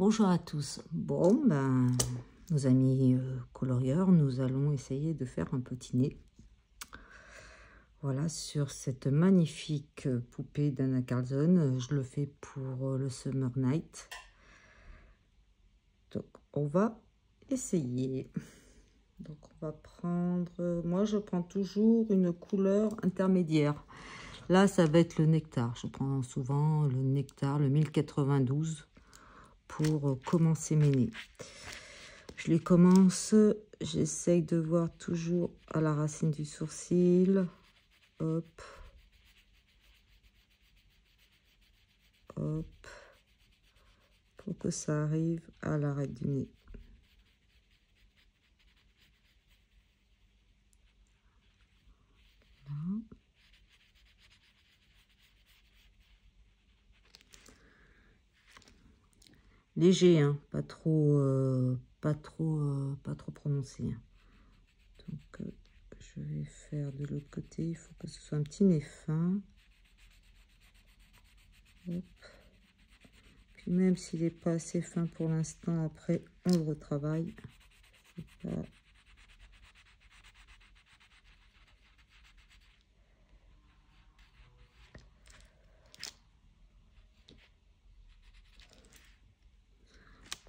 Bonjour à tous. Bon, ben, nos amis colorieurs, nous allons essayer de faire un petit nez. Voilà, sur cette magnifique poupée d'Anna Carlson. Je le fais pour le Summer Night. Donc, on va essayer. Donc, on va prendre... Moi, je prends toujours une couleur intermédiaire. Là, ça va être le nectar. Je prends souvent le nectar, le 1092, pour commencer mes nez. Je les commence, j'essaye de voir toujours à la racine du sourcil. Hop. Hop. Pour que ça arrive à l'arête du nez. Voilà. Léger, hein, pas trop prononcé. Hein. Donc, je vais faire de l'autre côté. Il faut que ce soit un petit nez fin. Hop. Puis même s'il n'est pas assez fin pour l'instant, après, on le retravaille. Pas...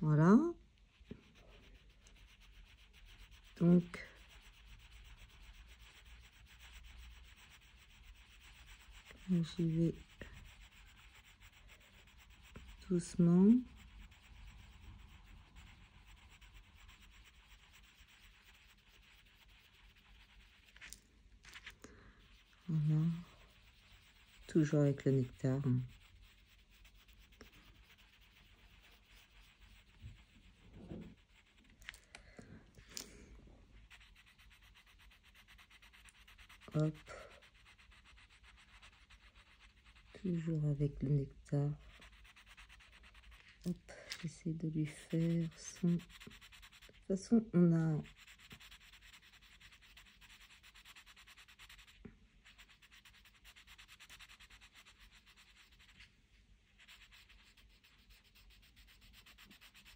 Voilà. Donc, j'y vais doucement. Voilà. Toujours avec le nectar. Hop. Toujours avec le nectar. Hop. J'essaie de lui faire son... De toute façon, on a...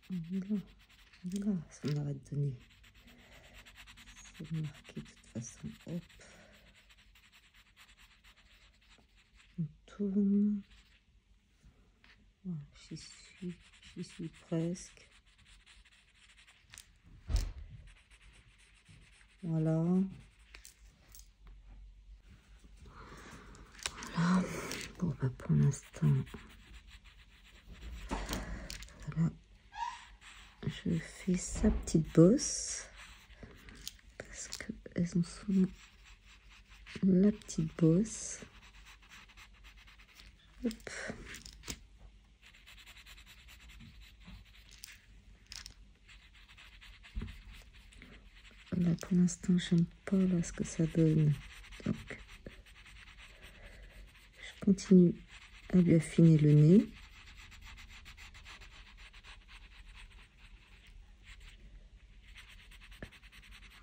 Voilà. Voilà, son arrête de nez. C'est marqué de toute façon. Hop. On tourne. Voilà, j'y suis presque. Voilà. Voilà. Bon, bah pour l'instant, voilà. Je fais sa petite bosse. Parce qu'elles ont souvent la petite bosse. Hop. Là, pour l'instant, j'aime pas là ce que ça donne. Donc, je continue à lui affiner le nez.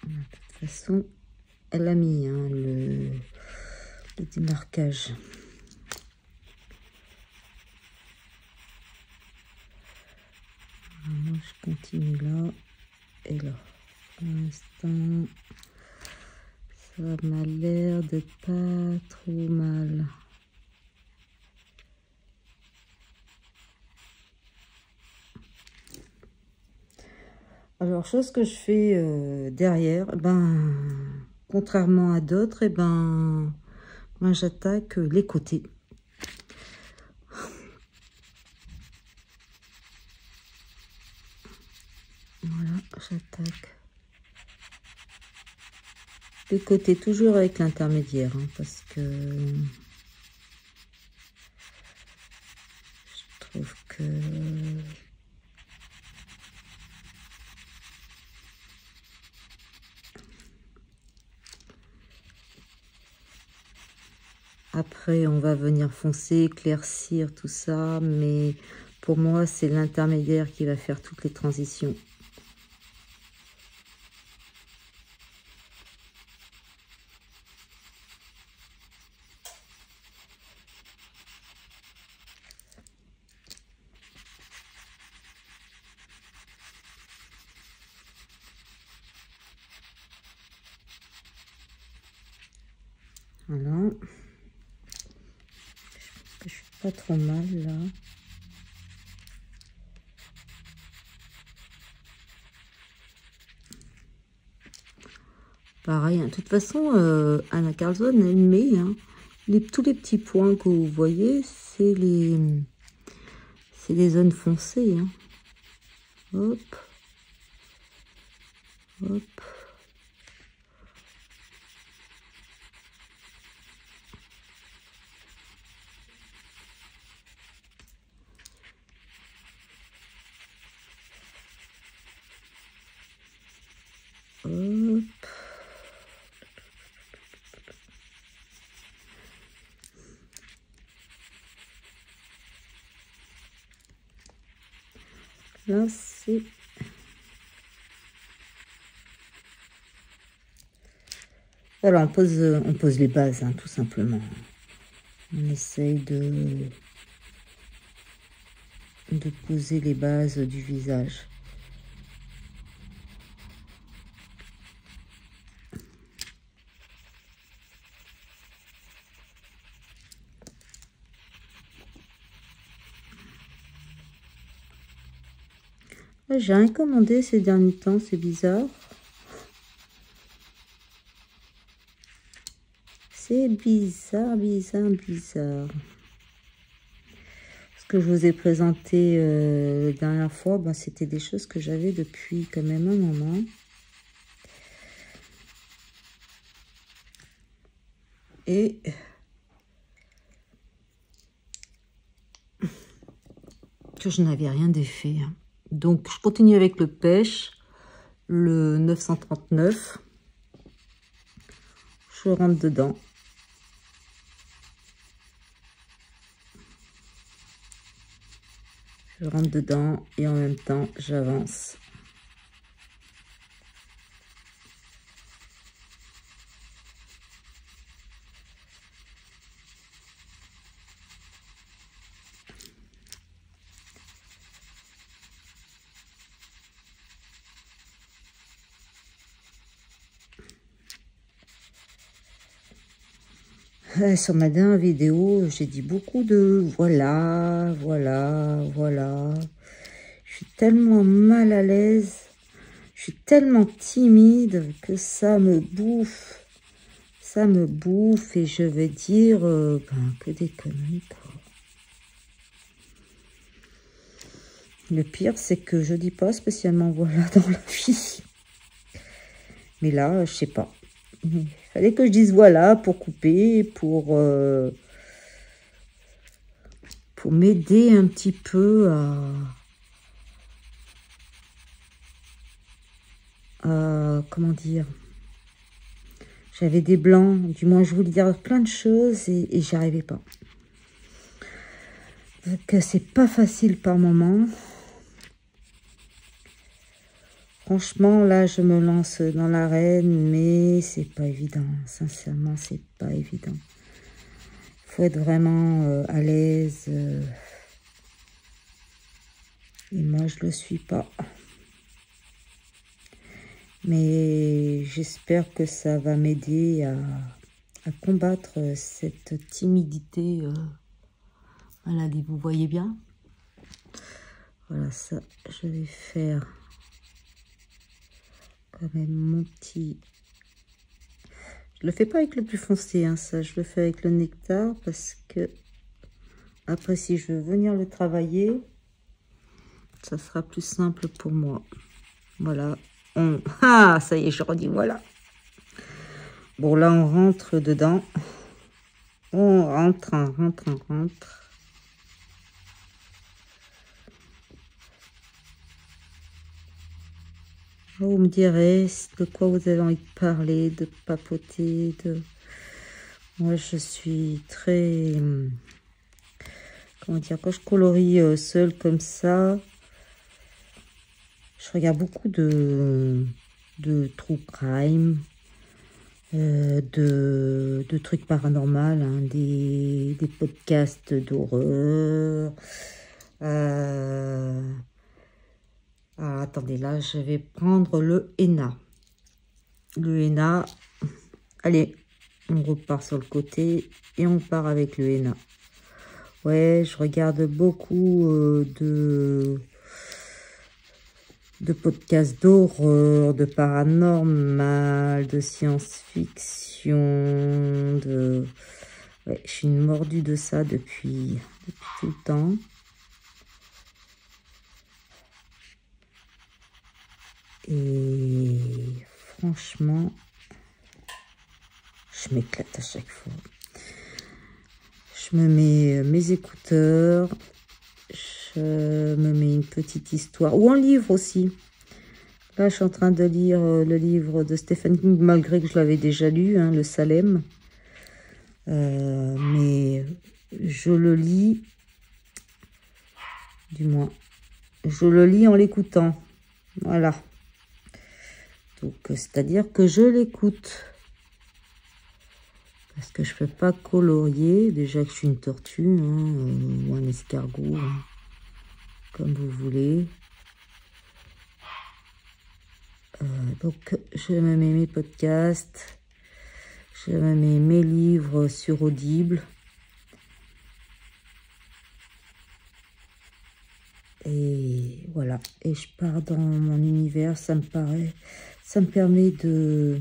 Voilà, de toute façon, elle a mis hein, le démarquage. Moi, je continue là et là. Pour l'instant, ça m'a l'air de pas trop mal. Alors, chose que je fais derrière, ben, contrairement à d'autres, ben, moi j'attaque les côtés. Voilà, j'attaque les côtés, toujours avec l'intermédiaire, hein, parce que je trouve que après on va venir foncer, éclaircir tout ça, mais pour moi c'est l'intermédiaire qui va faire toutes les transitions. Voilà. Je suis pas trop mal là. Pareil, hein. De toute façon, Anna Carlson, elle met hein, tous les petits points que vous voyez, c'est les zones foncées. Hein. Hop. Hop. Hop. Là, c'est... Voilà, on pose les bases, hein, tout simplement. On essaye de poser les bases du visage. J'ai rien commandé ces derniers temps, c'est bizarre. C'est bizarre, bizarre, bizarre. Ce que je vous ai présenté la dernière fois, ben, c'était des choses que j'avais depuis quand même un moment. Et que je n'avais rien défait. Hein. Donc, je continue avec le pêche, le 939. Je rentre dedans. Je rentre dedans et en même temps, j'avance. Sur ma dernière vidéo, j'ai dit beaucoup de voilà, voilà, voilà. Je suis tellement mal à l'aise, je suis tellement timide que ça me bouffe. Ça me bouffe et je vais dire que des conneries, quoi. Le pire, c'est que je dis pas spécialement voilà dans la vie. Mais là, je sais pas. Il fallait que je dise voilà pour couper, pour m'aider un petit peu à comment dire. J'avais des blancs, du moins je voulais dire plein de choses et j'y arrivais pas. Donc c'est pas facile par moment. Franchement, là, je me lance dans l'arène, mais c'est pas évident. Sincèrement, c'est pas évident. Faut être vraiment à l'aise. Et moi, je le suis pas. Mais j'espère que ça va m'aider à combattre cette timidité maladie. Vous voyez bien? Voilà, ça, je vais faire quand même mon petit... Je le fais pas avec le plus foncé, hein, ça. Je le fais avec le nectar parce que après, si je veux venir le travailler, ça sera plus simple pour moi. Voilà. Ah, ça y est, je redis, voilà. Bon, là, on rentre dedans. On rentre, on rentre, on rentre. Vous me direz de quoi vous avez envie de parler, de papoter, de... Moi, je suis très... Comment dire, quand je colorie seule comme ça, je regarde beaucoup de true crime, de trucs paranormaux, hein, des podcasts d'horreur. Ah, attendez, là, je vais prendre le henna. Le henna, allez, On repart sur le côté et on part avec le henna. Ouais, je regarde beaucoup de podcasts d'horreur, de paranormal, de science-fiction, Ouais, je suis une mordue de ça depuis tout le temps. Et franchement, je m'éclate à chaque fois. Je me mets mes écouteurs, je me mets une petite histoire, ou un livre aussi. Là, je suis en train de lire le livre de Stephen King, malgré que je l'avais déjà lu, hein, Le Salem. Mais je le lis, du moins, je le lis en l'écoutant. Voilà. Donc, c'est-à-dire que je l'écoute. Parce que je ne peux pas colorier. Déjà que je suis une tortue, hein, ou un escargot, hein, comme vous voulez. Donc, je me mets mes podcasts. Je me mets mes livres sur Audible. Et voilà. Et je pars dans mon univers. Ça me permet de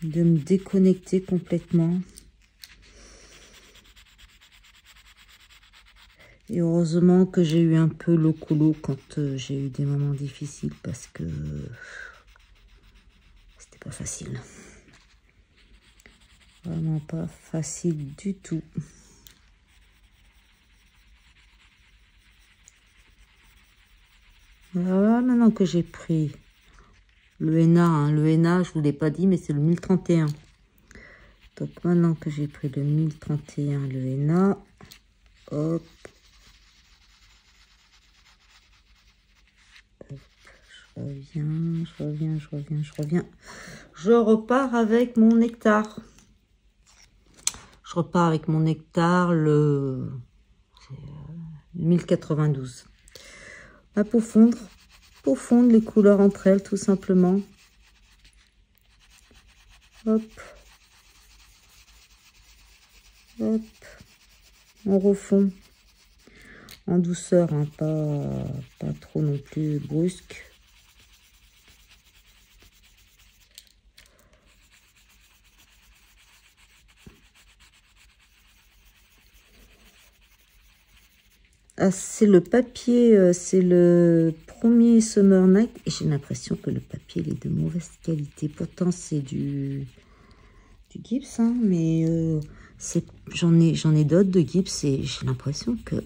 me déconnecter complètement. Et heureusement que j'ai eu un peu le colo quand j'ai eu des moments difficiles, parce que c'était pas facile. Vraiment pas facile du tout. Voilà, maintenant que j'ai pris le henna, hein, le henna, je ne vous l'ai pas dit, mais c'est le 1031. Donc maintenant que j'ai pris le 1031, le henna, hop, je reviens. Je repars avec mon nectar. Je repars avec mon nectar, le 1092. Là, pour fondre les couleurs entre elles, tout simplement. Hop. Hop. On refond. En douceur, hein, pas trop non plus brusque. Ah, c'est le papier, c'est le premier Summer Night. Et j'ai l'impression que le papier il est de mauvaise qualité. Pourtant, c'est du gyps, hein, mais j'en ai d'autres de gyps et j'ai l'impression que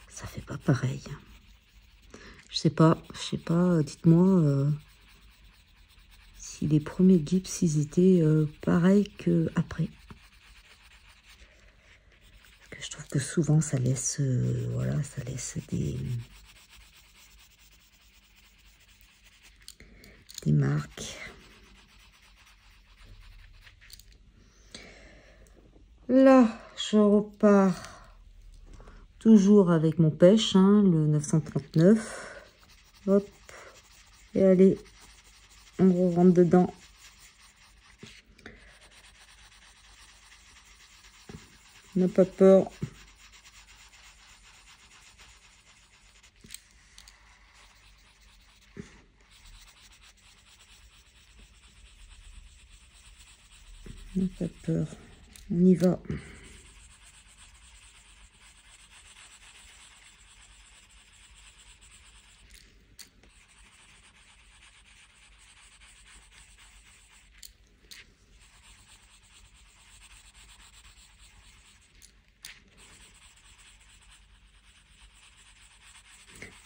ça fait pas pareil. Je sais pas, dites-moi si les premiers gyps, ils étaient pareils qu'après. Je trouve que souvent ça laisse voilà, ça laisse des marques. Là, je repars toujours avec mon pêche, hein, le 939. Hop, et allez, on rentre dedans. N'a pas peur. N'a pas peur. On y va.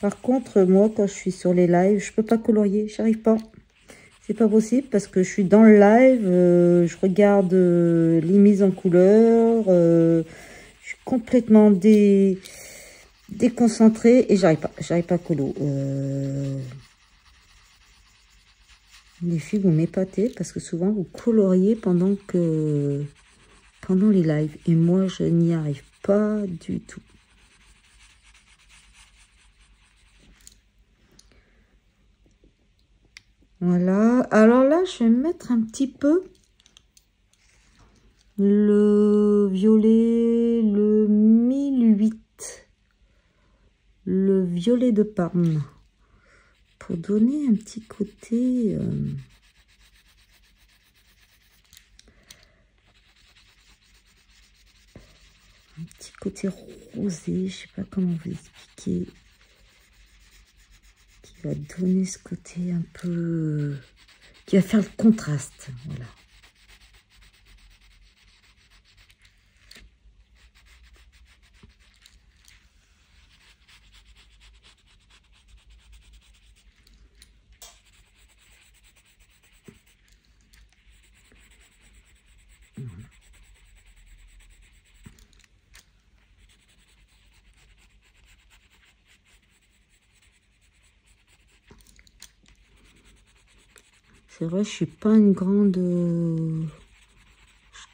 Par contre, moi, quand je suis sur les lives, je peux pas colorier, j'arrive pas. C'est pas possible parce que je suis dans le live, je regarde les mises en couleur, je suis complètement déconcentrée et j'arrive pas à colo. Les filles, vous m'épatez parce que souvent vous coloriez pendant les lives et moi, je n'y arrive pas du tout. Voilà. Alors là, je vais mettre un petit peu le violet, le 1008. Le violet de Parme. Pour donner un petit côté... un petit côté rosé, je sais pas comment vous expliquer, qui va donner ce côté un peu, qui va faire le contraste, voilà. C'est vrai, je suis pas une grande... je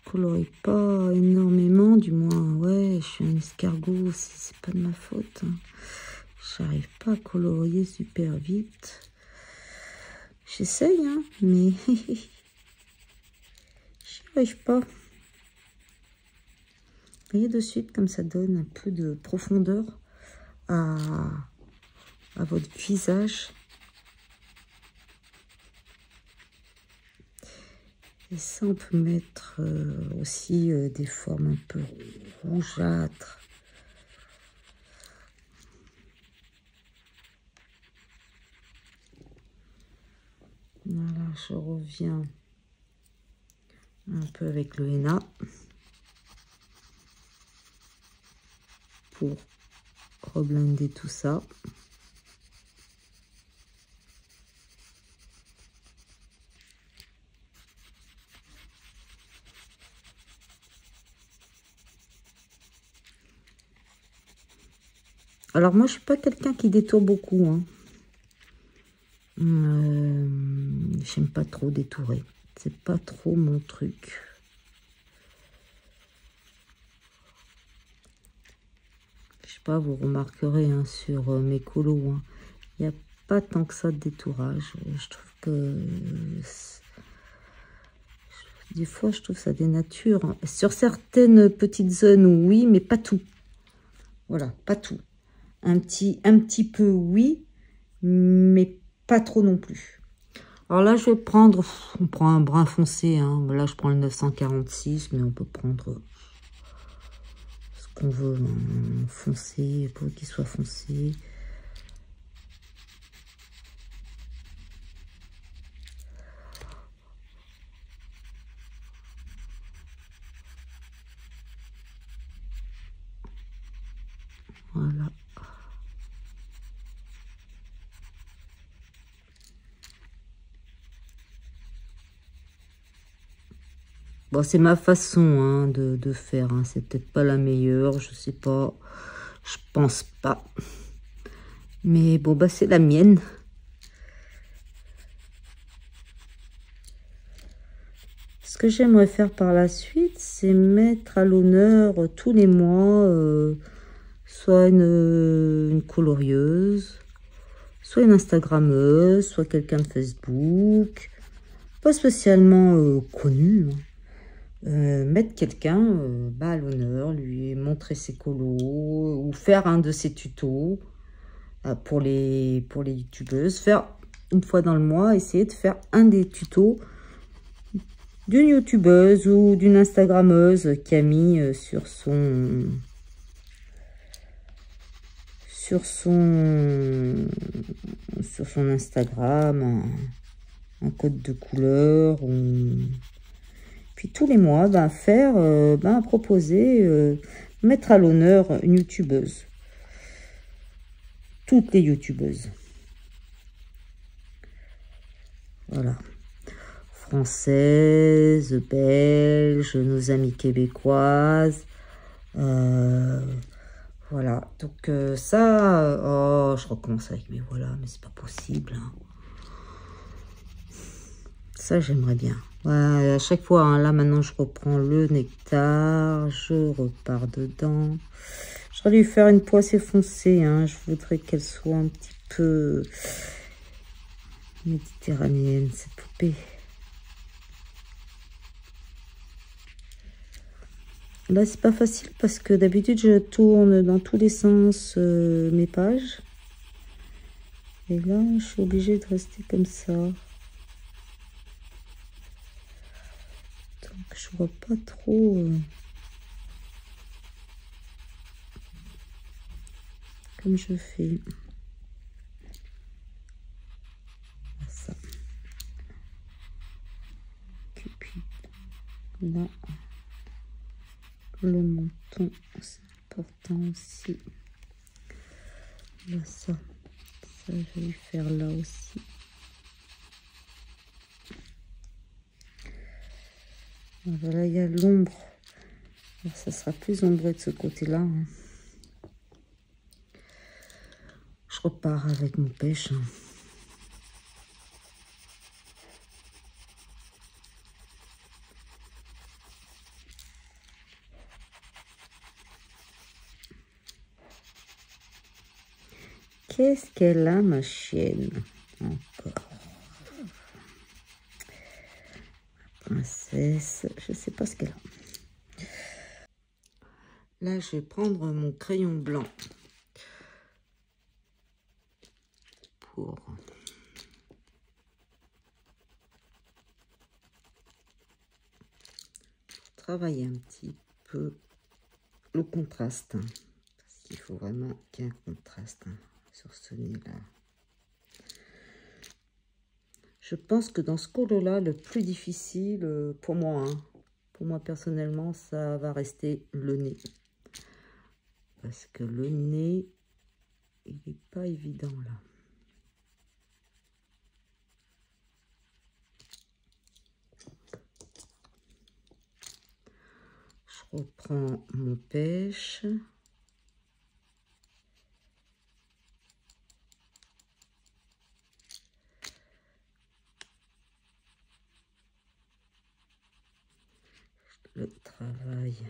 colorie pas énormément, du moins, ouais, je suis un escargot, c'est pas de ma faute. Hein. J'arrive pas à colorier super vite. J'essaye, hein, mais... j'y arrive pas. Vous voyez de suite comme ça donne un peu de profondeur à votre visage. Et ça, on peut mettre aussi des formes un peu rougeâtres. Voilà, je reviens un peu avec le henna pour reblinder tout ça. Alors moi, je suis pas quelqu'un qui détourne beaucoup. Hein. J'aime pas trop détourer. C'est pas trop mon truc. Je sais pas, vous remarquerez hein, sur mes colos, hein, il n'y a pas tant que ça de détourage. Je trouve que des fois, je trouve ça dénature. Sur certaines petites zones, oui, mais pas tout. Voilà, pas tout. Un petit peu, oui, mais pas trop non plus. Alors là, je vais prendre, on prend un brun foncé. Hein. Là, je prends le 946, mais on peut prendre ce qu'on veut, en foncé, pour qu'il soit foncé. Voilà. Bon, c'est ma façon hein, de faire. Hein. C'est peut-être pas la meilleure, je sais pas. Je pense pas. Mais bon, bah c'est la mienne. Ce que j'aimerais faire par la suite, c'est mettre à l'honneur tous les mois soit une colorieuse, soit une Instagrammeuse, soit quelqu'un de Facebook, pas spécialement connu. Hein. Mettre quelqu'un à l'honneur, lui montrer ses colos ou faire un de ses tutos pour les youtubeuses, faire une fois dans le mois, essayer de faire un des tutos d'une youtubeuse ou d'une instagrammeuse qui a mis sur son Instagram un code de couleur ou... Puis tous les mois, proposer, mettre à l'honneur une youtubeuse. Toutes les youtubeuses. Voilà. Françaises, belges, nos amies québécoises. Voilà. Donc ça, oh, je recommence avec mes voilà, mais c'est pas possible. Hein. Ça, j'aimerais bien. Ouais, à chaque fois, hein, là, maintenant, je reprends le nectar. Je repars dedans. J'aurais dû faire une peau assez foncée. Hein. Je voudrais qu'elle soit un petit peu... méditerranéenne, cette poupée. Là, c'est pas facile parce que d'habitude, je tourne dans tous les sens mes pages. Et là, je suis obligée de rester comme ça. Donc, je vois pas trop comme je fais. Ça. Cupide. Là. Le menton, c'est important aussi. Là, ça, je vais faire là aussi. Voilà, il y a l'ombre. Ça sera plus ombré de ce côté-là. Hein. Je repars avec mon pêche. Hein. Qu'est-ce qu'elle a, ma chienne? Encore. Princesse, je sais pas ce qu'elle a. Là, je vais prendre mon crayon blanc pour travailler un petit peu le contraste. Hein, parce qu'il faut vraiment qu'il y ait un contraste hein, sur ce nez-là. Je pense que dans ce colo-là, le plus difficile pour moi, hein, pour moi personnellement, ça va rester le nez. Parce que le nez, il n'est pas évident là. Je reprends mon pêche. Le travail.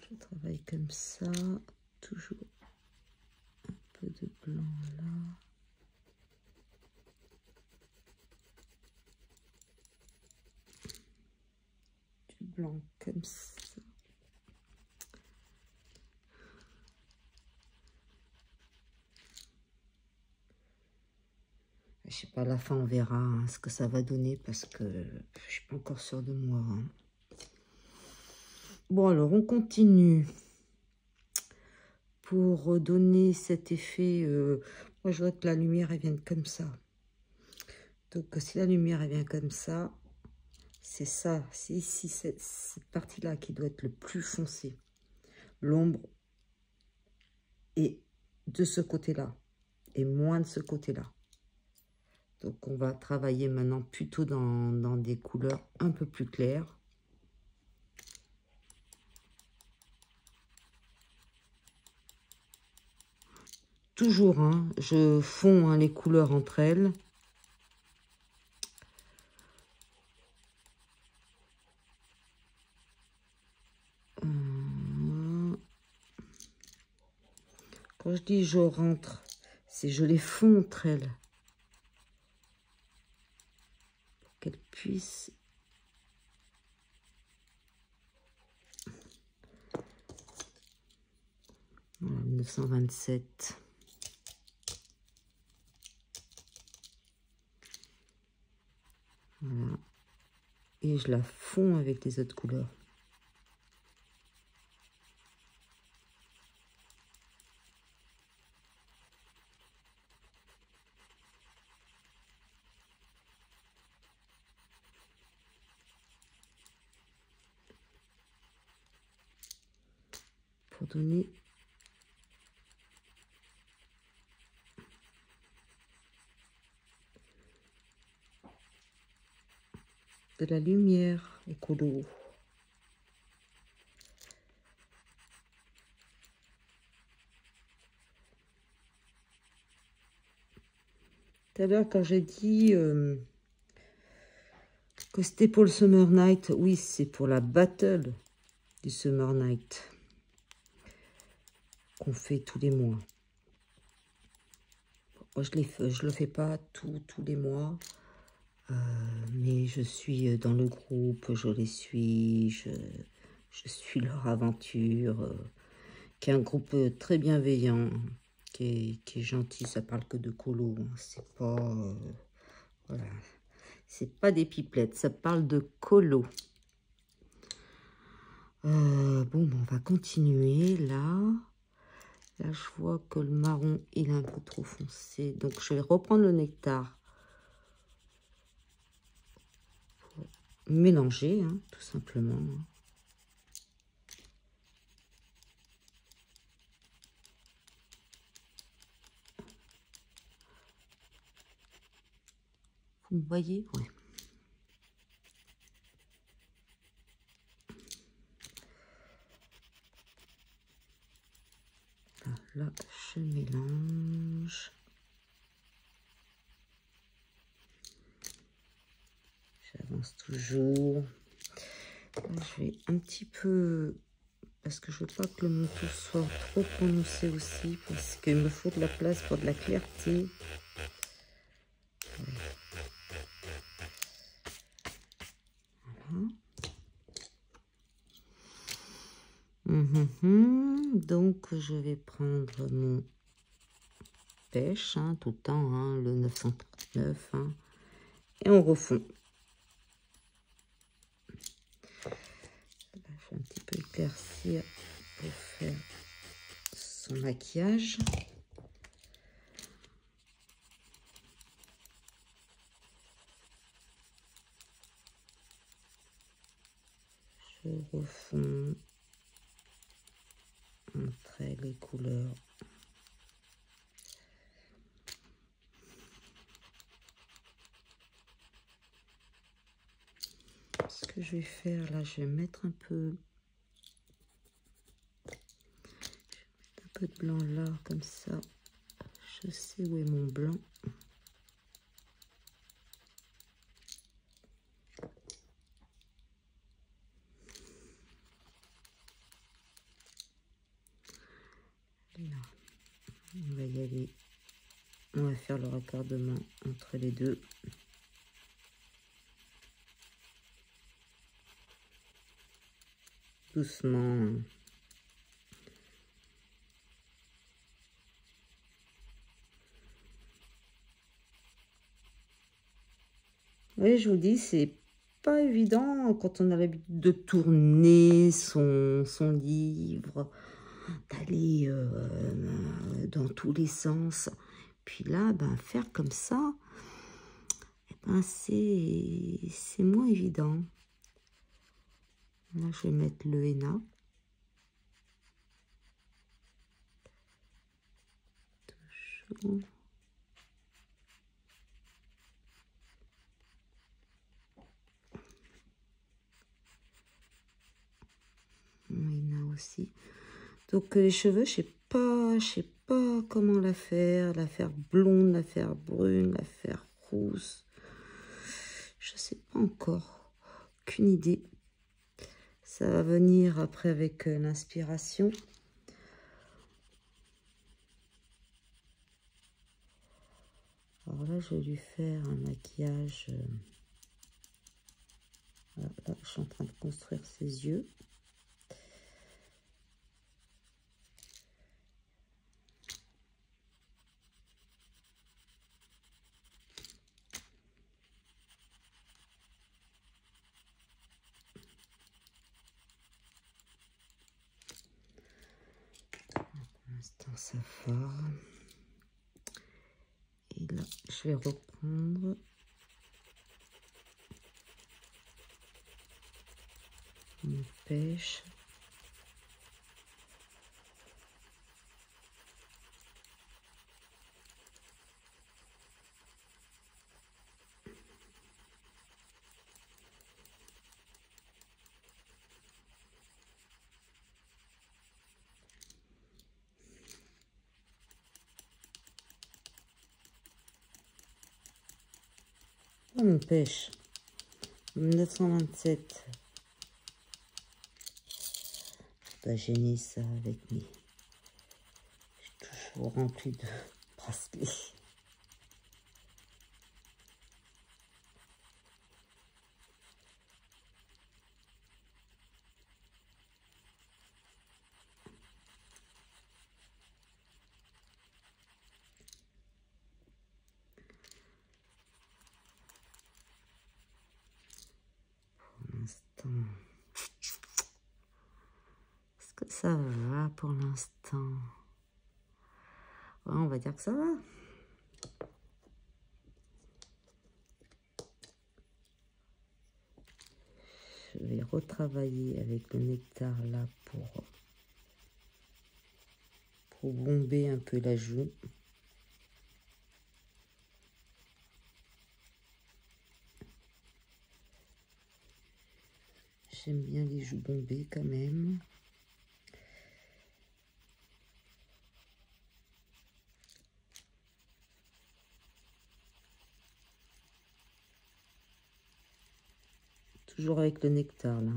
Je travaille comme ça, toujours un peu de blanc là. Du blanc comme ça. Je sais pas, à la fin on verra hein, ce que ça va donner parce que je suis pas encore sûre de moi. Hein. Bon alors on continue. Pour donner cet effet, moi je voudrais que la lumière elle vienne comme ça. Donc si la lumière elle vient comme ça, c'est ça, c'est ici cette partie-là qui doit être le plus foncé. L'ombre est de ce côté-là et moins de ce côté-là. Donc, on va travailler maintenant plutôt dans des couleurs un peu plus claires. Toujours, hein, je fonds hein, les couleurs entre elles. Quand je dis je rentre, c'est je les fonds entre elles. Pour qu'elles puissent... Voilà, 1927. Voilà. Et je la fonds avec les autres couleurs. Pour donner de la lumière écolo. Tout à l'heure, quand j'ai dit Que c'était pour le Summer Night. Oui, c'est pour la battle du Summer Night qu'on fait tous les mois. Moi, je le fais pas tous les mois. Mais je suis dans le groupe, je les suis, je suis leur aventure, qui est un groupe très bienveillant, qui est gentil, ça parle que de colo, hein, c'est pas, voilà, c'est pas des pipelettes, ça parle de colo. Bon, ben, on va continuer, là, je vois que le marron, il est un peu trop foncé, donc je vais reprendre le nectar. Mélanger, hein, tout simplement. Vous me voyez? Ouais. Là, je mélange. J'avance toujours. Là, je vais un petit peu, parce que je veux pas que le manteau soit trop prononcé aussi, parce qu'il me faut de la place pour de la clarté. Voilà. Donc, je vais prendre mon pêche, hein, tout le temps, hein, le 939, hein, et on refond. Là, je vais un petit peu éclaircir pour faire son maquillage. Je refonds entre les couleurs. Ce que je vais faire là, je vais mettre un peu de blanc là, comme ça. Je sais où est mon blanc. Là, on va y aller. On va faire le raccordement entre les deux. Doucement. Oui, je vous dis, c'est pas évident quand on a l'habitude de tourner son livre, d'aller dans tous les sens. Puis là, ben, faire comme ça, eh ben, c'est moins évident. Là, je vais mettre le henna. Toujours. Henna aussi. Donc, les cheveux, je sais pas comment la faire blonde, la faire brune, la faire rousse. Je sais pas encore. Aucune idée. Ça va venir après avec l'inspiration. Alors là, je vais lui faire un maquillage. Là, je suis en train de construire ses yeux. Pour l'instant, ça va. Et là, je vais reprendre mon pêche. Oh, mon pêche. 1927. Je dois gêner ça avec mes... Je suis toujours remplie de bracelets. Pour l'instant... Est-ce que ça va pour l'instant? Ouais, on va dire que ça va. Je vais retravailler avec le nectar là pour bomber un peu la joue. J'aime bien les joues bombées quand même. Toujours avec le nectar là.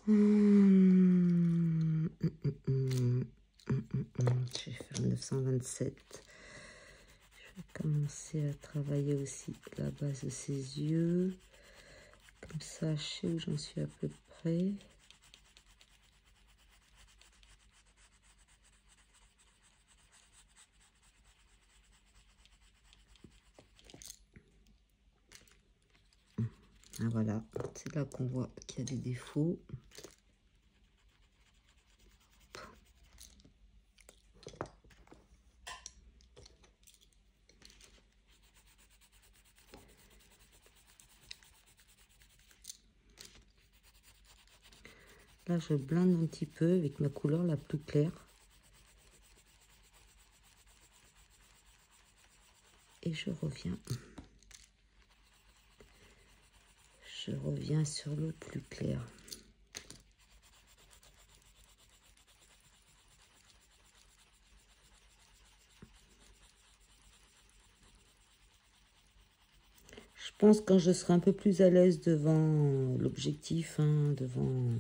Je vais faire 927. Je vais commencer à travailler aussi la base de ses yeux. Comme ça, je sais où j'en suis à peu près. Ah, voilà, c'est là qu'on voit qu'il y a des défauts. Là, je blinde un petit peu avec ma couleur la plus claire. Et je reviens. Je reviens sur le plus clair. Je pense quand je serai un peu plus à l'aise devant l'objectif, hein, devant...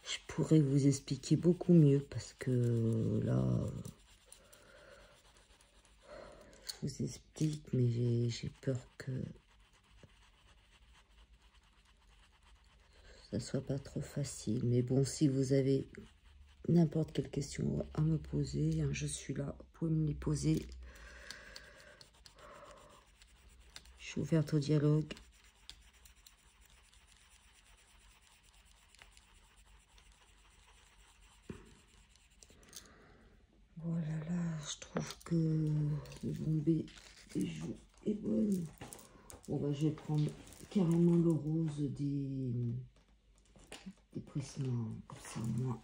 Je pourrais vous expliquer beaucoup mieux parce que là... Je vous explique, mais j'ai peur que ça soit pas trop facile. Mais bon, si vous avez n'importe quelle question à me poser, hein, je suis là. Vous pouvez me les poser. Je suis ouverte au dialogue. Voilà, là, je trouve que le bombé des joues est bonne. Bon, bah, je vais prendre carrément le rose des prismes, comme ça, moi.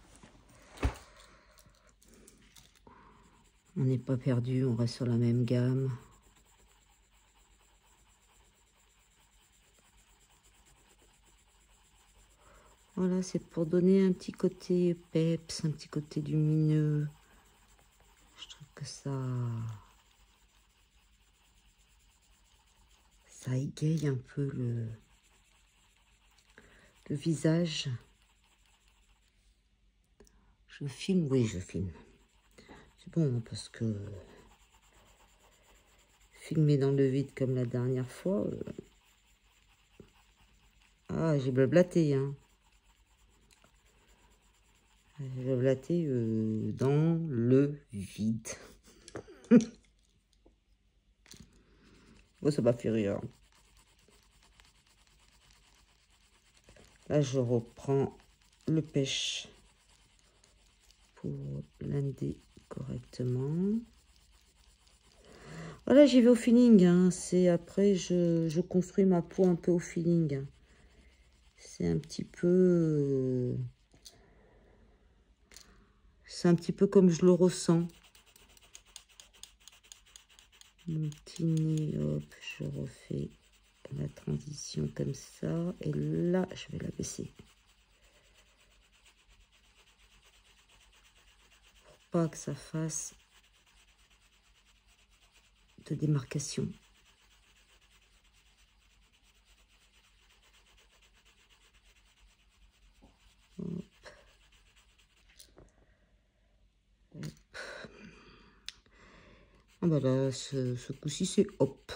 On n'est pas perdu, on reste sur la même gamme. Voilà, c'est pour donner un petit côté peps, un petit côté lumineux. Je trouve que ça égaye un peu le visage. Je filme, oui, je filme. C'est bon, parce que filmer dans le vide comme la dernière fois... Ah, j'ai blablaté, hein. J'ai blablaté dans le vide. Oh, ça m'a fait rire. Là, je reprends le pêche pour blinder correctement. Voilà, j'y vais au feeling. Hein. C'est après, je construis ma peau un peu au feeling. C'est un petit peu... c'est un petit peu comme je le ressens. Mon petit nez, hop, je refais la transition comme ça. Et là, je vais la baisser. pas que ça fasse de démarcation. Hop. Hop. Ah bah là, ce coup-ci, c'est hop.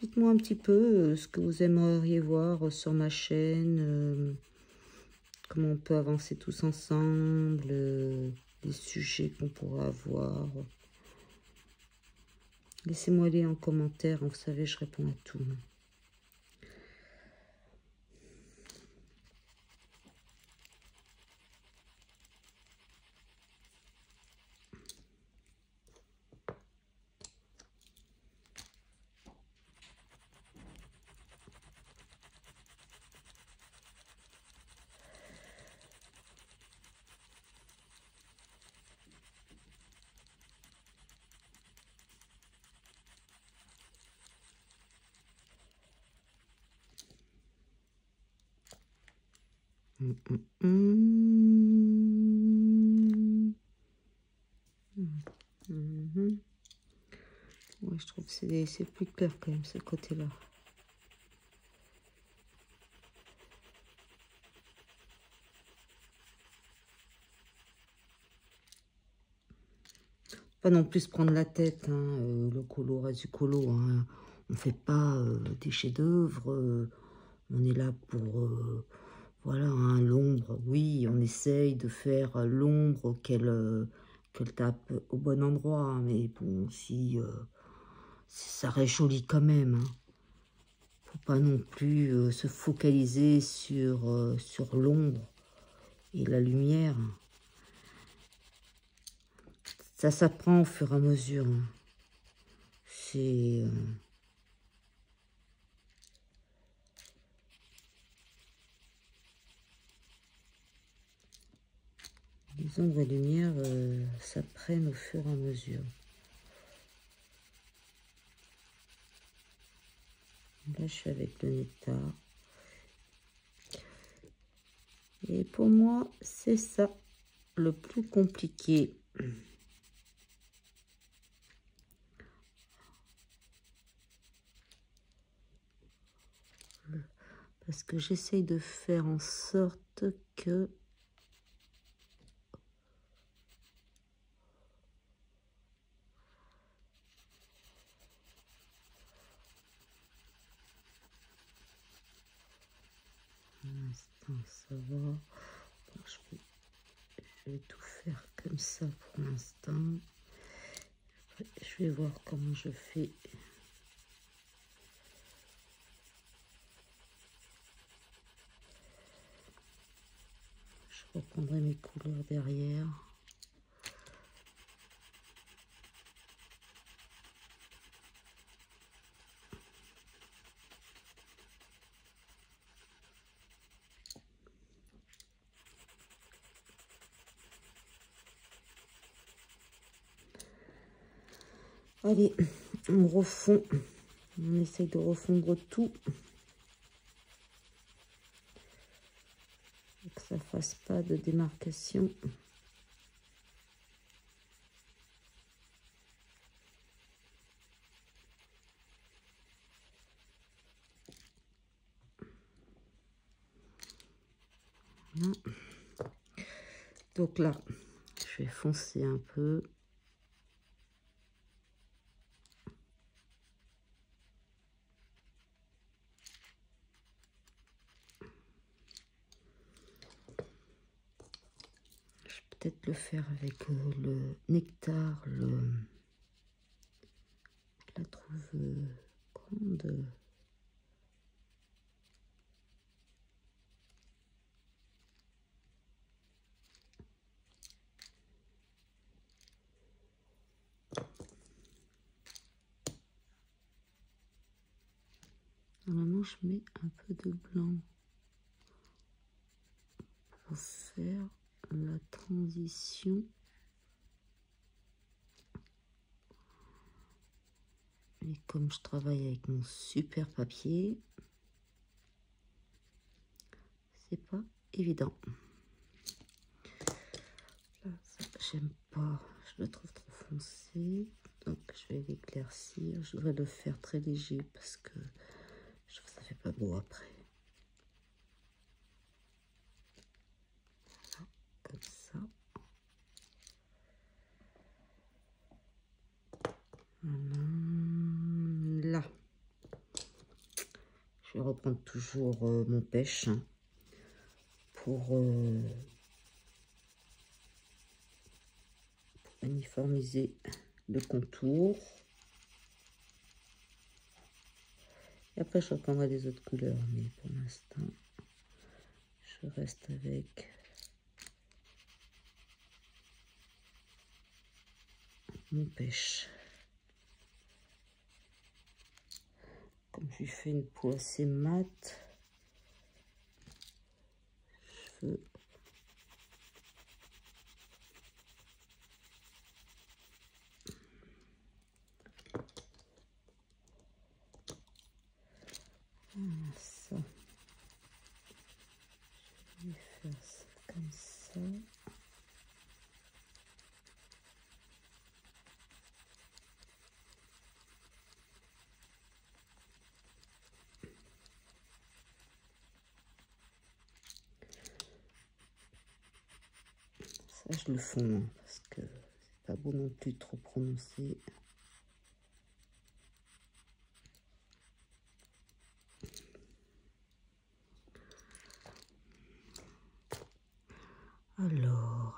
Dites-moi un petit peu ce que vous aimeriez voir sur ma chaîne, comment on peut avancer tous ensemble, les sujets qu'on pourra avoir. Laissez-moi les en commentaire, vous savez, je réponds à tout. Ouais, je trouve que c'est plus clair quand même, ce côté-là. Pas non plus prendre la tête, hein, le colo reste du colo. Hein. On fait pas des chefs-d'œuvre. On est là pour... voilà, hein, l'ombre. Oui, on essaye de faire l'ombre qu'elle tape au bon endroit. Hein, mais bon, si ça reste joli quand même. Hein. Faut pas non plus se focaliser sur l'ombre et la lumière. Ça s'apprend au fur et à mesure. Hein. C'est... les ombres et lumières s'apprennent au fur et à mesure. Là, je suis avec le nectar. Et pour moi, c'est ça le plus compliqué. Parce que j'essaye de faire en sorte que... Un instant, ça va. Bon, je vais tout faire comme ça pour l'instant. Je vais voir comment je fais. Je reprendrai mes couleurs derrière. Allez, on refond. On essaye de refondre tout. Que ça fasse pas de démarcation. Voilà. Donc là, je vais foncer un peu. Je vais peut-être le faire avec le nectar, je la trouve grande. Normalement, je mets un peu de blanc pour faire la transition. Et comme je travaille avec mon super papier, c'est pas évident. Là, j'aime pas, je le trouve trop foncé, donc je vais l'éclaircir. Je devrais le faire très léger parce que je trouve que ça fait pas beau après. Voilà, comme ça. Voilà. Là, je vais reprendre toujours mon pêche pour uniformiser le contour. Et après, je reprendrai les autres couleurs, mais pour l'instant, je reste avec mon pêche. Comme je lui fais une peau assez mate, je veux ça. Je vais faire ça comme ça. Ça, je le fonds, hein, parce que c'est pas beau non plus trop prononcé. Alors.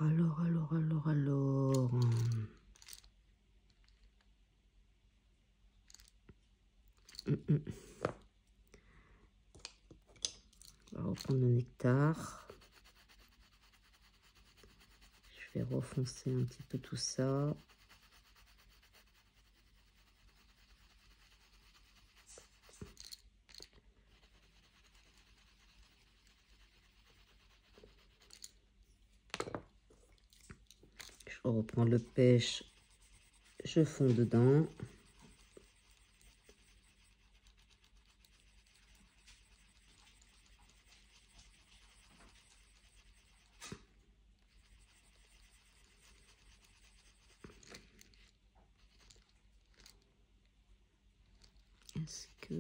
On va reprendre le nectar. Je vais refoncer un petit peu tout ça. Je reprends le pêche, je fonds dedans. Est-ce que...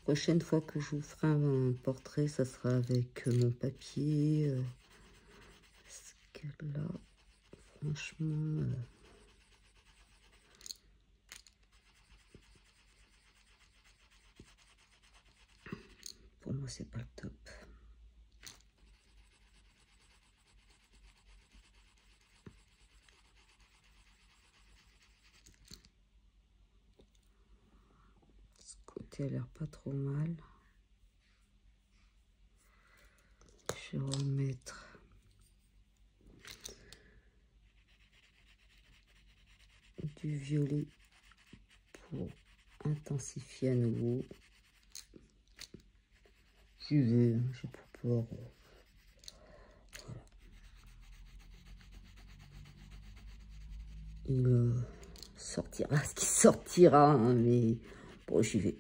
Prochaine fois que je vous ferai un portrait, ça sera avec mon papier. Parce que là, franchement... pour moi, c'est pas le top. Ce côté a l'air pas trop mal. Je vais remettre du violet pour intensifier à nouveau. Je vais, je peux pouvoir... voilà. Il sortira ce qui sortira, hein, mais bon, j'y vais.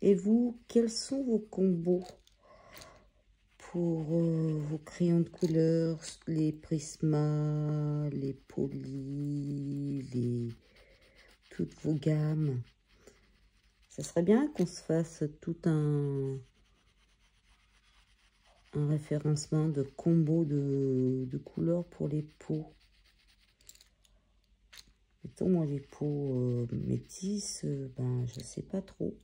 Et vous, quels sont vos combos pour vos crayons de couleur, les Prisma, les Poly, toutes vos gammes? Ça serait bien qu'on se fasse tout un référencement de combos de couleurs pour les pots. Mettons, moi, les peaux métisses, ben, je sais pas trop.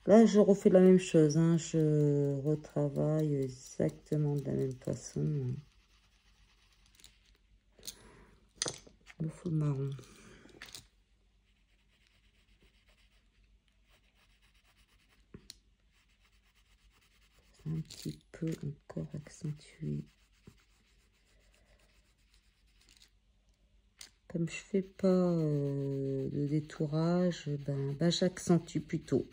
Là, je refais la même chose, hein. Je retravaille exactement de la même façon. Le faux marron. Un petit peu encore accentué. Comme je fais pas de détourage, ben j'accentue plutôt.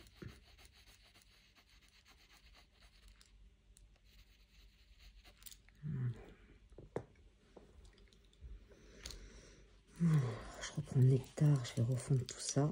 Alors, je reprends le nectar, je vais refondre tout ça.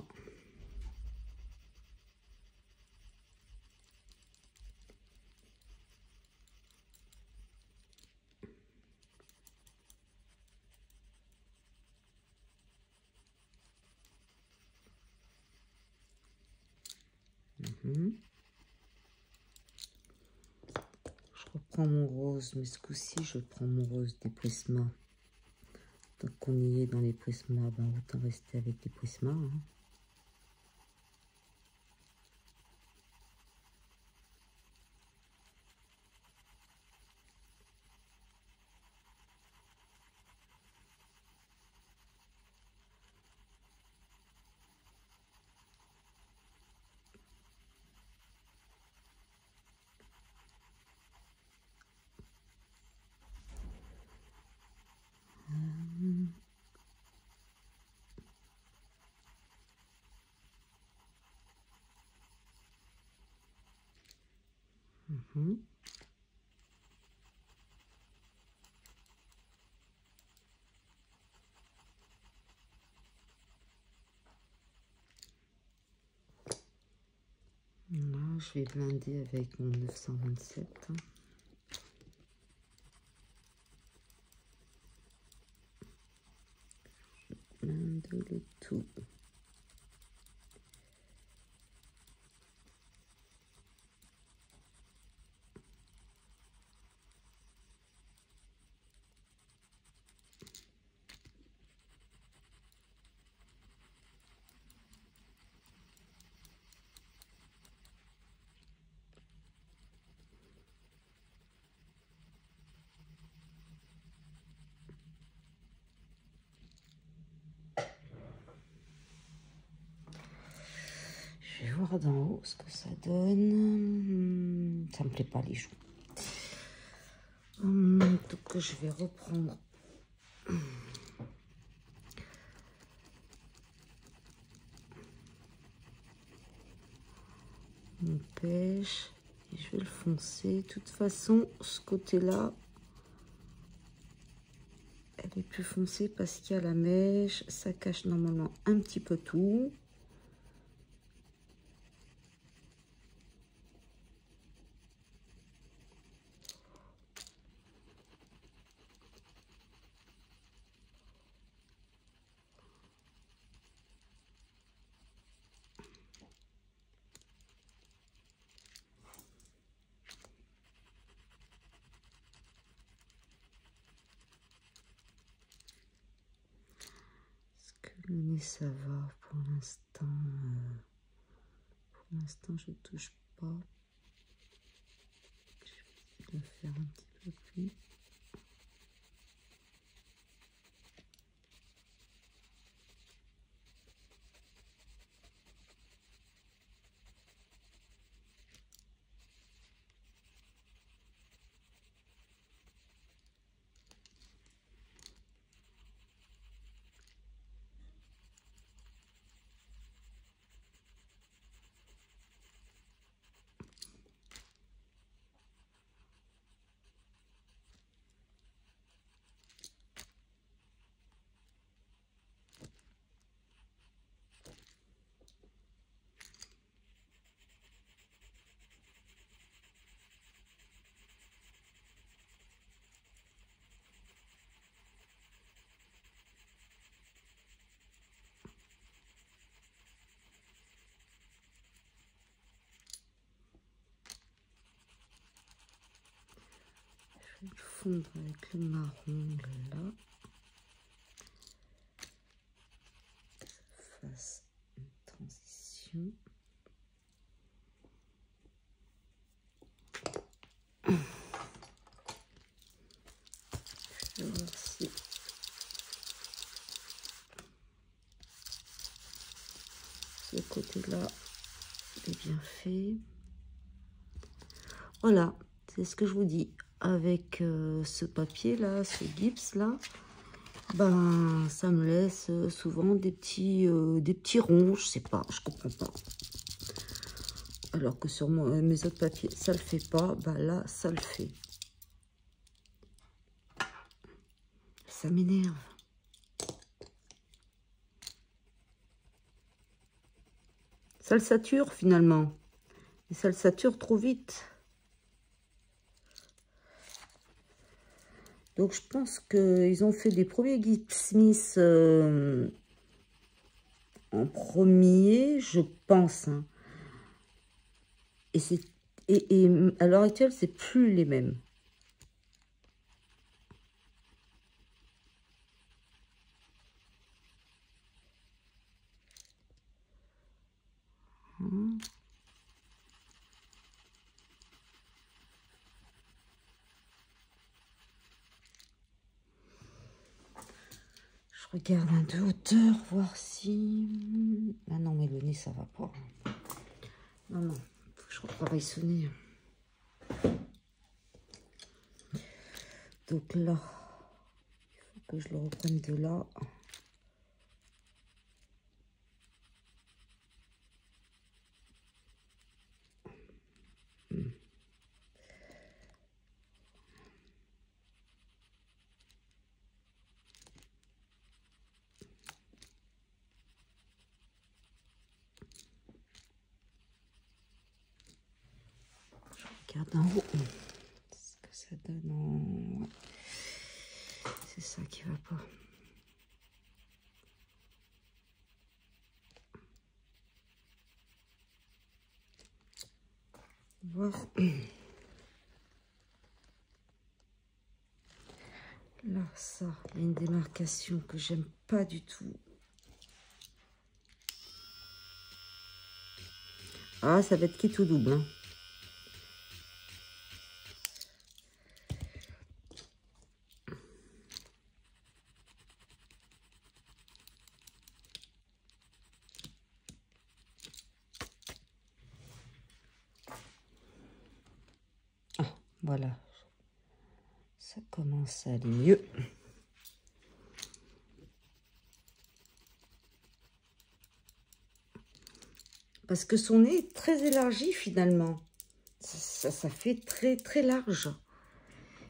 Je reprends mon rose, mais ce coup-ci, je prends mon rose des Prisma. Tant qu'on y est dans les Prisma, ben autant rester avec les Prisma. Hein. Là, je vais blinder avec mon 927. Hein. Blinde le tout. Je vais voir d'en haut ce que ça donne. Ça me plaît pas les joues. Donc je vais reprendre mon pêche et je vais le foncer. De toute façon, ce côté-là, elle est plus foncée parce qu'il y a la mèche. Ça cache normalement un petit peu tout. Le nez, ça va pour l'instant. Pour l'instant, je touche pas. Je vais essayer de le faire un petit peu plus. Je vais le fondre avec le marron là. Que ça fasse une transition. Je vais voir si ce côté-là est bien fait. Voilà, c'est ce que je vous dis. Avec ce papier-là, ce gypse-là, ben, ça me laisse souvent des petits ronds. Je sais pas, je comprends pas. Alors que sur mes autres papiers, ça le fait pas. Ben là, ça le fait. Ça m'énerve. Ça le sature finalement. Et ça le sature trop vite. Donc je pense qu'ils ont fait des premiers Gipsmith en premier, je pense. Hein. Et à l'heure actuelle, c'est plus les mêmes. Je regarde un de hauteur, voir si... Ah non, mais le nez, ça va pas. Non, non, faut que je retravaille ce nez. Donc là, il faut que je le reprenne de là. Regarde en haut. Ce que ça donne en... Ouais. C'est ça qui va pas. Voir. Là, ça, il y a une démarcation que j'aime pas du tout. Ah, ça va être qui tout double. Hein. Ah, voilà. Ça commence à aller mieux. Parce que son nez est très élargi finalement. Ça fait très très large.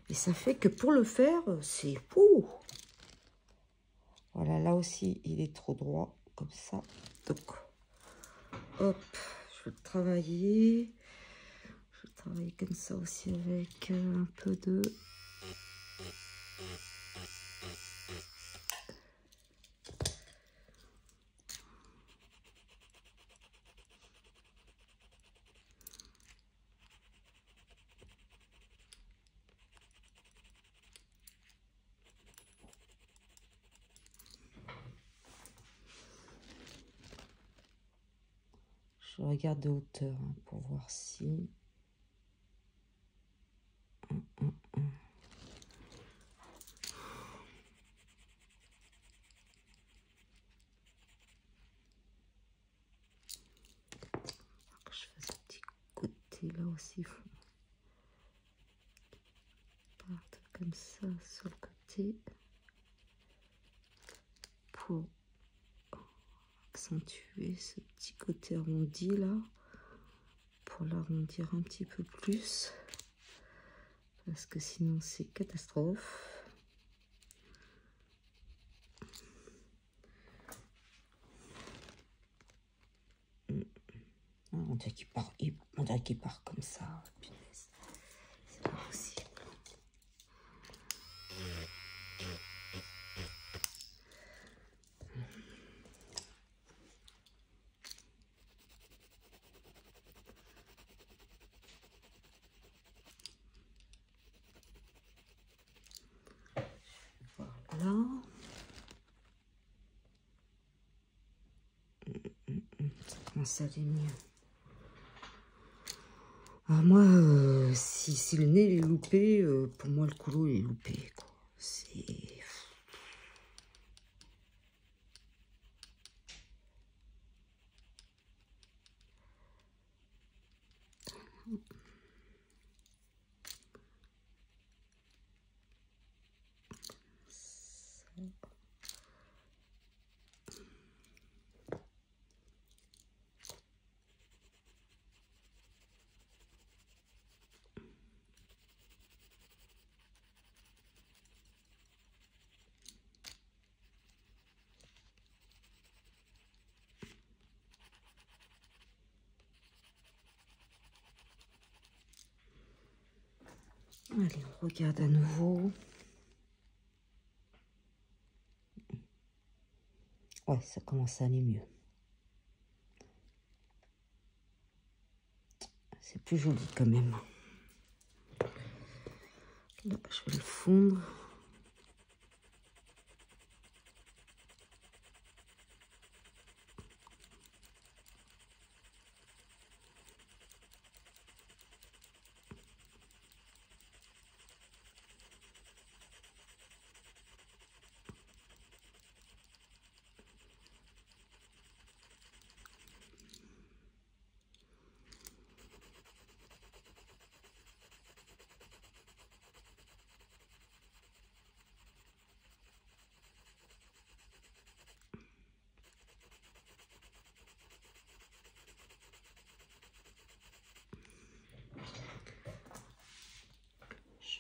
Et ça fait que pour le faire, c'est fou. Voilà, là aussi, il est trop droit, comme ça. Donc, hop, je vais le travailler. Je vais travailler comme ça aussi avec un peu de... Je regarde de hauteur hein, pour voir si... Que je fasse un petit côté là aussi. Parte comme ça sur le côté. Pour accentuer ce petit côté arrondi là. Pour l'arrondir un petit peu plus. Parce que sinon c'est catastrophe. On dirait qu'il part comme ça. Punaise. C'est pas possible. Voilà. Ça commence à aller mieux. Alors moi, si le nez est loupé, pour moi le coulo est loupé. C'est... Allez, on regarde à nouveau. Ouais, ça commence à aller mieux. C'est plus joli quand même. Là, je vais le fondre.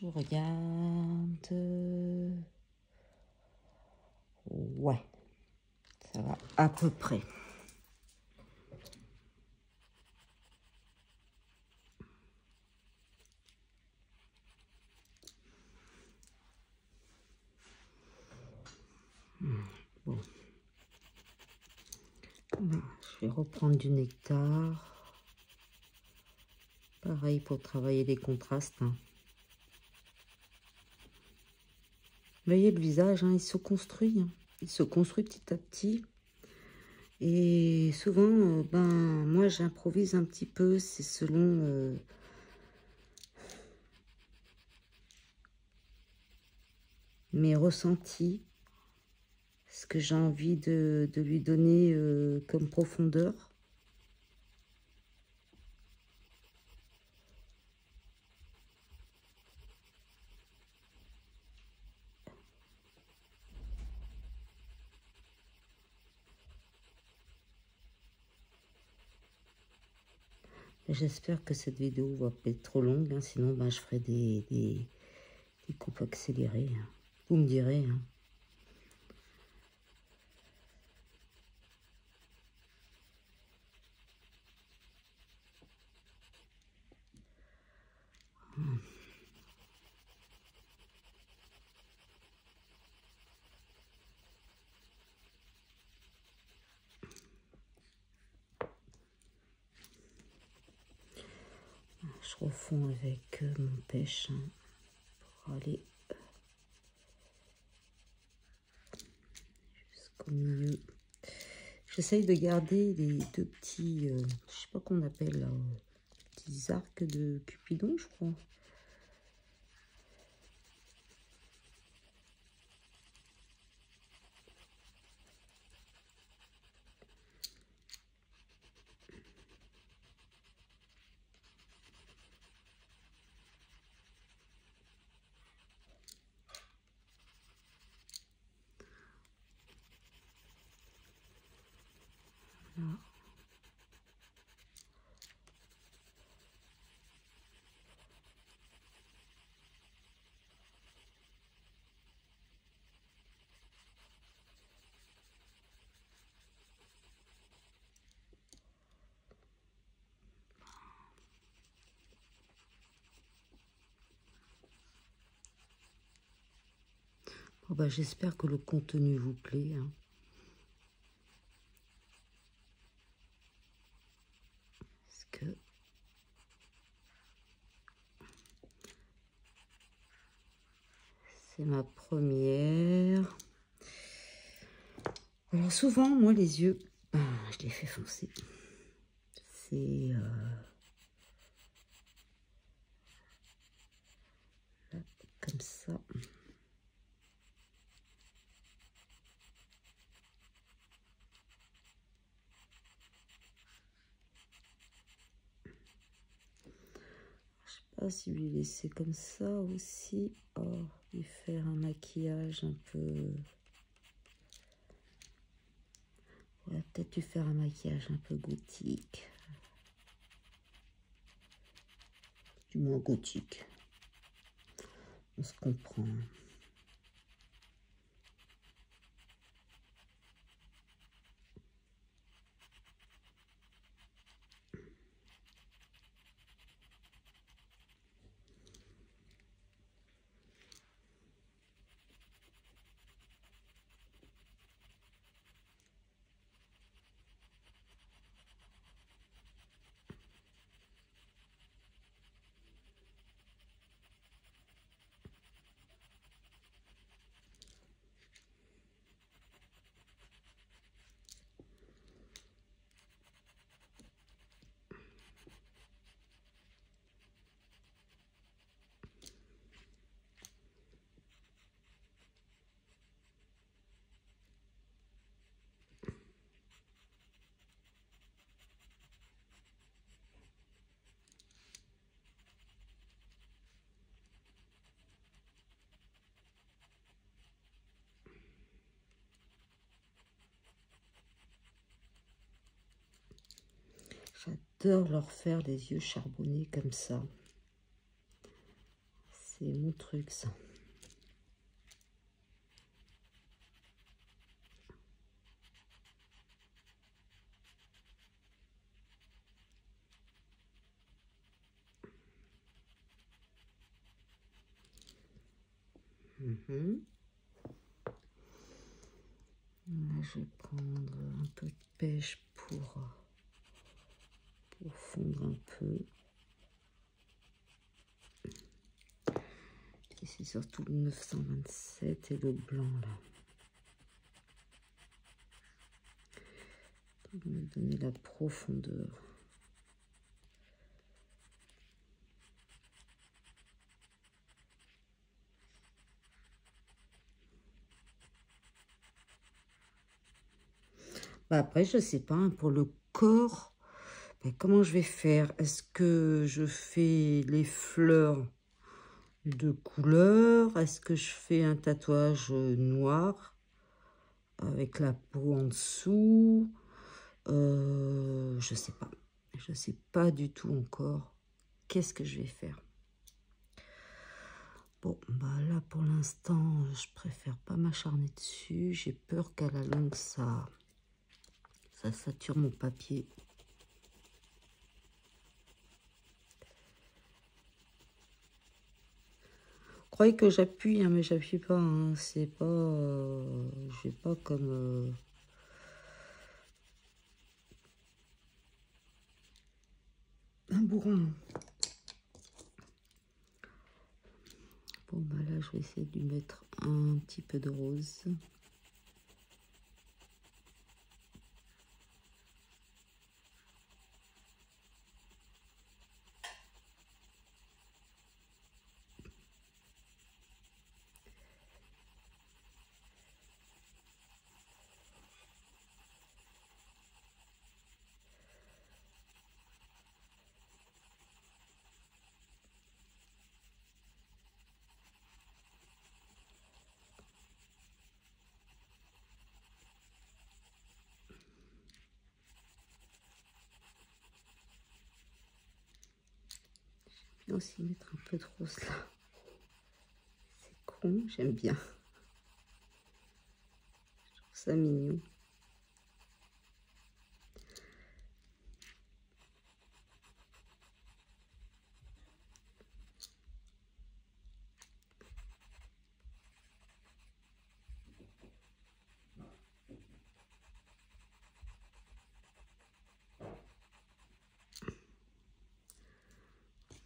Je regarde. Ouais, ça va à peu près. Bon. Là, je vais reprendre du nectar. Pareil pour travailler les contrastes. Hein. Vous voyez le visage, hein, il se construit. Hein. Il se construit petit à petit. Et souvent, ben, moi j'improvise un petit peu. C'est selon mes ressentis. Ce que j'ai envie de lui donner comme profondeur. J'espère que cette vidéo va pas être trop longue, hein, sinon ben, je ferai des coupes accélérées. Hein. Vous me direz. Hein. Je refonds avec mon pêche hein, pour aller jusqu'au milieu. J'essaye de garder les deux petits, je sais pas qu'on appelle, là, petits arcs de Cupidon, je crois. Voilà. Bon, bah, j'espère que le contenu vous plaît. Hein. Parce que C'est ma première. Alors souvent, moi, les yeux, je les fais foncer. C'est comme ça. Je sais pas si lui laisser comme ça aussi. Oh, lui faire un maquillage un peu... Ouais, peut-être lui faire un maquillage un peu gothique. Du moins gothique. On se comprend. J'adore leur faire des yeux charbonnés comme ça. C'est mon truc, ça. Là, je vais prendre un peu de pêche pour fondre un peu. Et c'est surtout le 927 et le blanc là. Pour me donner la profondeur. Bah après, je sais pas, hein, pour le corps, bah, comment je vais faire? Est-ce que je fais les fleurs de couleur? Est-ce que je fais un tatouage noir avec la peau en dessous? Je sais pas. Je sais pas du tout encore qu'est-ce que je vais faire. Bon, bah là pour l'instant, je préfère pas m'acharner dessus. J'ai peur qu'à la longue, ça sature mon papier. Vous croyez que j'appuie, hein, mais j'appuie pas. Hein. C'est pas... je vais pas comme... un bourrin. Bon, bah là, je vais essayer de lui mettre un petit peu de rose. Je vais aussi mettre un peu de rose là. C'est con, j'aime bien. Je trouve ça mignon.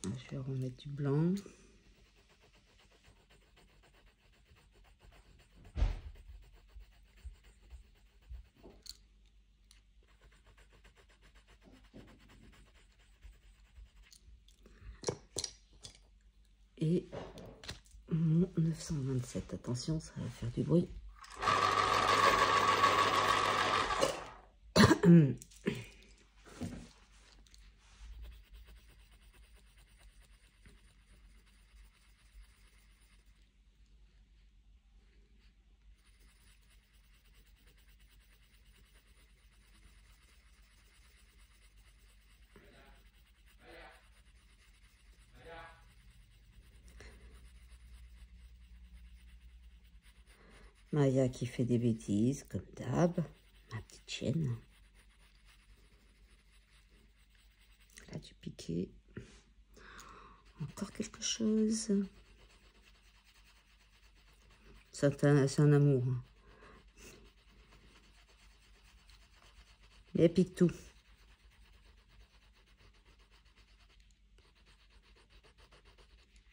Je vais remettre du blanc. et mon 927. Attention, ça va faire du bruit. Maya qui fait des bêtises, comme d'hab. Ma petite chienne. Elle a dû piquer. Encore quelque chose. C'est un amour. Mais elle pique tout.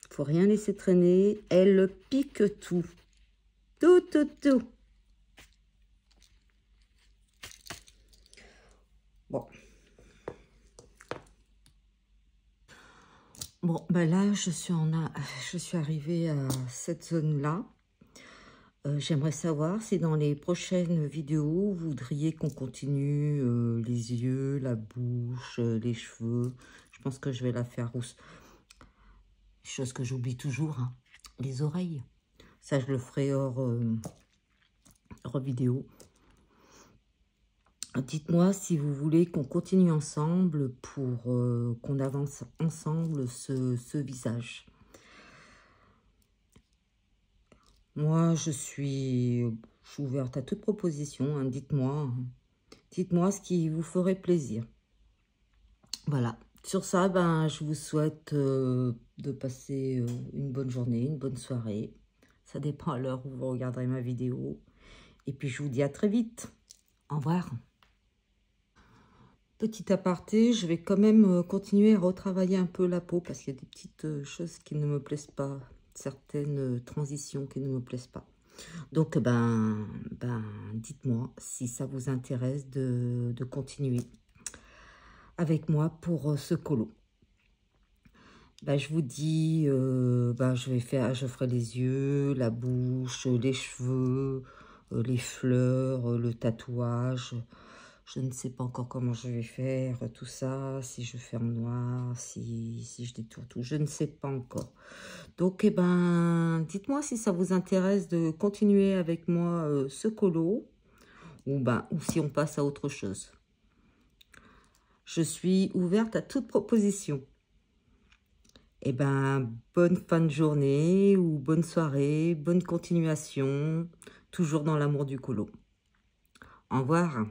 Faut rien laisser traîner. Elle pique tout. Tout. Bon. Bon, ben là, je suis arrivée à cette zone-là. J'aimerais savoir si dans les prochaines vidéos, vous voudriez qu'on continue les yeux, la bouche, les cheveux. Je pense que je vais la faire rousse. Chose que j'oublie toujours, hein, les oreilles. Ça, je le ferai hors vidéo. Dites-moi si vous voulez qu'on continue ensemble pour qu'on avance ensemble ce visage. Moi, je suis ouverte à toute proposition. Hein, dites-moi ce qui vous ferait plaisir. Voilà. Sur ça, ben, je vous souhaite de passer une bonne journée, une bonne soirée. Ça dépend à l'heure où vous regarderez ma vidéo. Et puis, je vous dis à très vite. Au revoir. Petit aparté, je vais quand même continuer à retravailler un peu la peau parce qu'il y a des petites choses qui ne me plaisent pas. Certaines transitions qui ne me plaisent pas. Donc, dites-moi si ça vous intéresse de continuer avec moi pour ce colo. Je vous dis, je ferai les yeux, la bouche, les cheveux, les fleurs, le tatouage. Je ne sais pas encore comment je vais faire tout ça, si je fais en noir, si je détourne tout, je ne sais pas encore. Donc, dites-moi si ça vous intéresse de continuer avec moi ce colo ou si on passe à autre chose. Je suis ouverte à toute proposition. Bonne fin de journée ou bonne soirée, bonne continuation, toujours dans l'amour du colo. Au revoir.